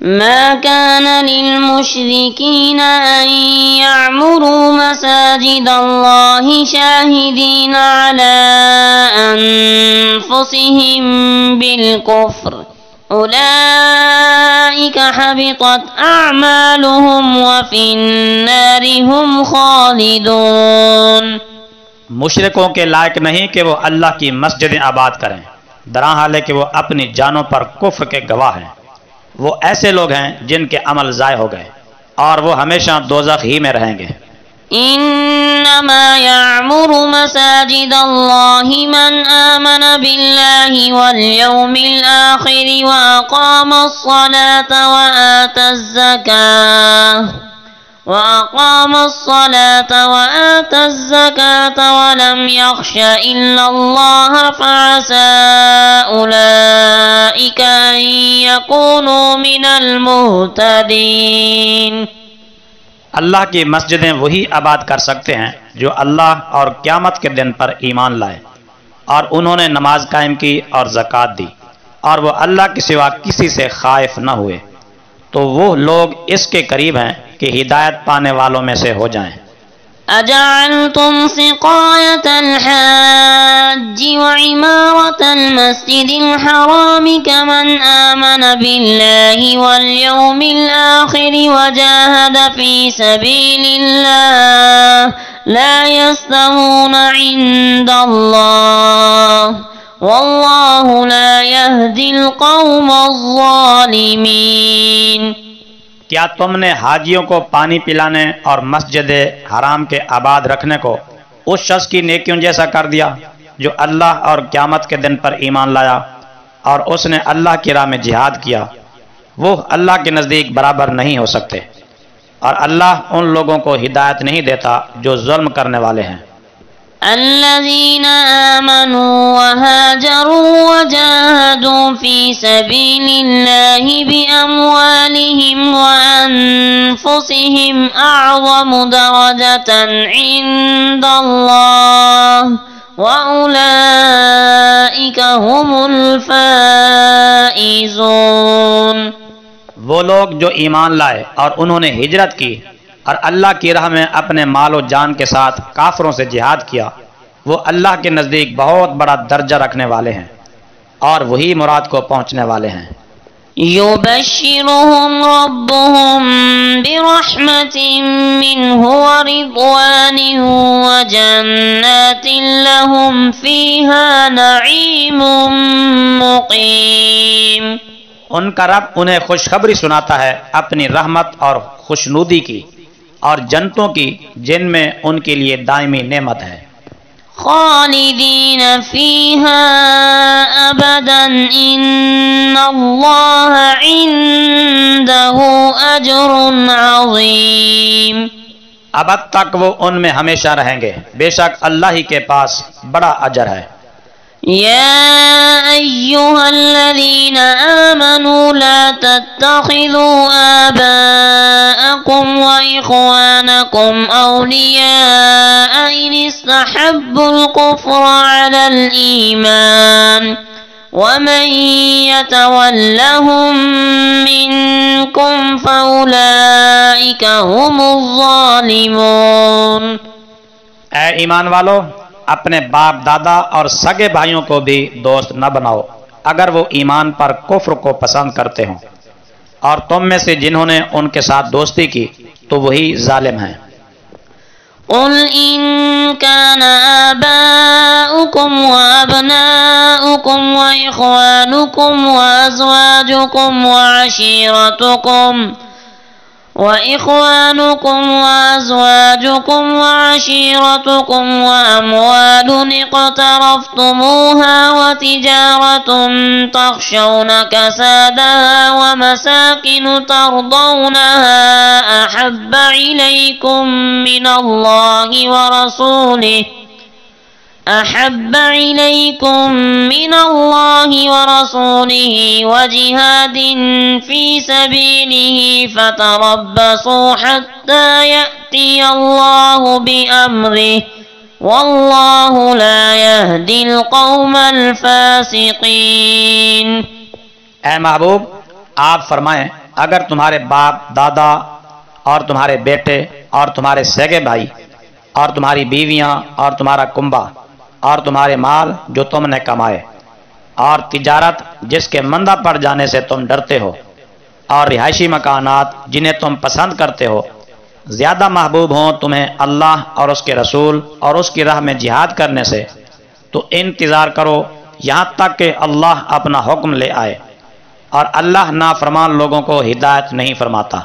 ما كان للمشركين أن يعمروا مساجد الله شاهدين على أنفسهم بالكفر أولئك حبطت أعمالهم وفي النار هم خالدون۔ مشرکوں کے لائق نہیں کہ وہ اللہ کی مسجدیں آباد کریں، درا حال ہے کہ وہ اپنی جانوں پر کفر کے گواہ ہیں۔ وہ ایسے لوگ ہیں جن کے عمل ضائع ہو گئے اور وہ ہمیشہ دوزخ ہی میں رہیں گے۔ انما يعمر مساجد الله من آمن بالله واليوم الآخر وأقام الصلاة وآتى الزكاة ولم يخش إلا الله فعسى أولئك أن يكونوا من المهتدين۔ اللہ کی مسجدیں وہی آباد کر سکتے ہیں جو اللہ اور قیامت کے دن پر ایمان لائے اور انہوں نے نماز قائم کی اور زکوٰۃ دی اور وہ اللہ کے سوا کسی سے خائف نہ ہوئے، تو وہ لوگ اس کے قریب ہیں کہ ہدایت پانے والوں میں سے ہو جائیں۔ أجعلتم سقاية الحاج وعمارة المسجد الحرام كمن آمن بالله واليوم الآخر وجاهد في سبيل الله لا يستوون عند الله والله لا يهدي القوم الظالمين۔ کیا تم نے حاجیوں کو پانی پلانے اور مسجد حرام کے آباد رکھنے کو اس شخص کی نیکیوں جیسا کر دیا جو اللہ اور قیامت کے دن پر ایمان لایا اور اس نے اللہ کی راہ میں جہاد کیا؟ وہ اللہ کے نزدیک برابر نہیں ہو سکتے، اور اللہ ان لوگوں کو ہدایت نہیں دیتا جو ظلم کرنے والے ہیں۔ الذين آمنوا وهاجروا وجاهدوا في سبيل الله بأموالهم وأنفسهم أعظم درجة عند الله وأولئك هم الفائزون۔ وہ لوگ جو ایمان لائے اور انہوں نے ہجرت کی اور اللہ کی راہ میں اپنے مال و جان کے ساتھ کافروں سے جہاد کیا، وہ اللہ کے نزدیک بہت بڑا درجہ رکھنے والے ہیں اور وہی مراد کو پہنچنے والے ہیں۔ يبشرهم ربهم برحمة منه ورضوان وجنات لهم فيها نعيم مقيم۔ ان کا رب انہیں خوشخبری سناتا ہے اپنی رحمت اور خوشنودی کی اور جنتوں کی جن میں ان کے لیے دائمی نعمت ہے۔ خالدین فیہا ابدا ان اللہ عنده اجر عظیم۔ ابد تک وہ ان میں ہمیشہ رہیں گے، بے شک اللہ ہی کے پاس بڑا اجر ہے۔ يا أيها الذين آمنوا لا تتخذوا آباءكم وإخوانكم أولياء إن استحبوا الكفر على الإيمان ومن يتولهم منكم فأولئك هم الظالمون۔ اے ایمان والو، اپنے باپ دادا اور سگے بھائیوں کو بھی دوست نہ بناؤ اگر وہ ایمان پر کفر کو پسند کرتے ہوں، اور تم میں سے جنہوں نے ان کے ساتھ دوستی کی تو وہی ظالم ہیں۔ قل إن كان آباؤكم وأبناؤكم وإخوانكم وأزواجكم وعشيرتكم وأموال اقترفتموها وتجارة تخشون كسادها ومساكن ترضونها أحب إليكم من الله ورسوله وجهاد في سبيله فتربصوا حتى يأتي الله بأمره والله لا يهدي القوم الفاسقين۔ اے محبوب، آپ فرمائیں اگر تمہارے باپ دادا اور تمہارے بیٹے اور تمہارے سگے بھائی اور تمہاری بیویاں اور تمہارا کنبہ اور تمہارے مال جو تم نے کمائے اور تجارت جس کے مندہ پڑ جانے سے تم ڈرتے ہو اور رہائشی مکانات جنہیں تم پسند کرتے ہو زیادہ محبوب ہوں تمہیں اللہ اور اس کے رسول اور اس کی راہ میں جہاد کرنے سے، تو انتظار کرو یہاں تک کہ اللہ اپنا حکم لے آئے، اور اللہ نافرمان لوگوں کو ہدایت نہیں فرماتا۔